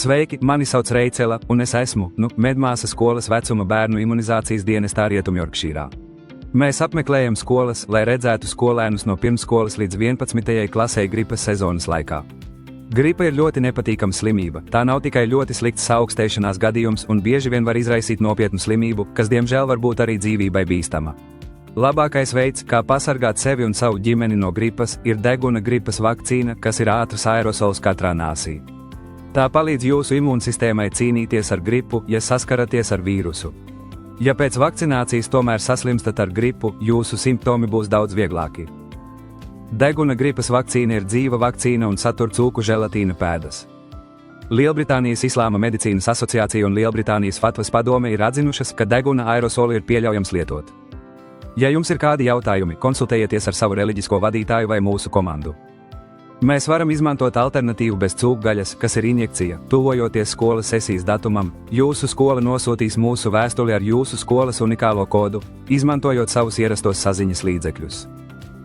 Sveiki, mani sauc Reicela, un es esmu medmāsa skolas vecuma bērnu imunizācijas dienestā Rietumjorkšīrā. Mēs apmeklējam skolas, lai redzētu skolēnus no pirmsskolas līdz 11. klasei gripas sezonas laikā. Gripa ir ļoti nepatīkama slimība, tā nav tikai ļoti slikts augstēšanās gadījums un bieži vien var izraisīt nopietnu slimību, kas diemžēl var būt arī dzīvībai bīstama. Labākais veids, kā pasargāt sevi un savu ģimeni no gripas, ir deguna gripas vakcīna, kas ir ātrs aerosols katrā nāsī. Tā palīdz jūsu imūnsistēmai cīnīties ar gripu, ja saskaraties ar vīrusu. Ja pēc vakcinācijas tomēr saslimstat ar gripu, jūsu simptomi būs daudz vieglāki. Deguna gripas vakcīna ir dzīva vakcīna un satur cūku želatīna pēdas. Lielbritānijas Islāma medicīnas asociācija un Lielbritānijas Fatvas padome ir atzinušas, ka deguna aerosolu ir pieļaujams lietot. Ja jums ir kādi jautājumi, konsultējieties ar savu reliģisko vadītāju vai mūsu komandu. Mēs varam izmantot alternatīvu bez cūkgaļas, kas ir injekcija. Tuvojoties skolas sesijas datumam, jūsu skola nosūtīs mūsu vēstuli ar jūsu skolas unikālo kodu, izmantojot savus ierastos saziņas līdzekļus.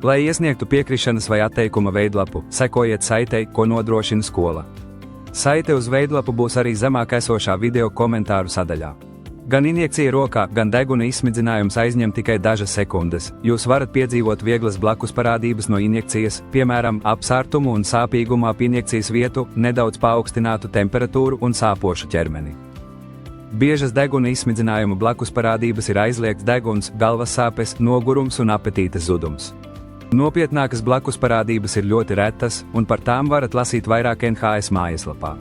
Lai iesniegtu piekrišanas vai atteikuma veidlapu, sekojiet saitei, ko nodrošina skola. Saite uz veidlapu būs arī zemāk esošā video komentāru sadaļā. Gan injekcija rokā, gan deguna izsmidzinājums aizņem tikai dažas sekundes. Jūs varat piedzīvot vieglas blakus parādības no injekcijas, piemēram, apsārtumu un sāpīgumu ap injekcijas vietu, nedaudz paaugstinātu temperatūru un sāpošu ķermeni. Biežas deguna izsmidzinājuma blakus parādības ir aizliegts deguns, galvas sāpes, nogurums un apetītes zudums. Nopietnākas blakus parādības ir ļoti retas, un par tām varat lasīt vairāk NHS mājaslapā.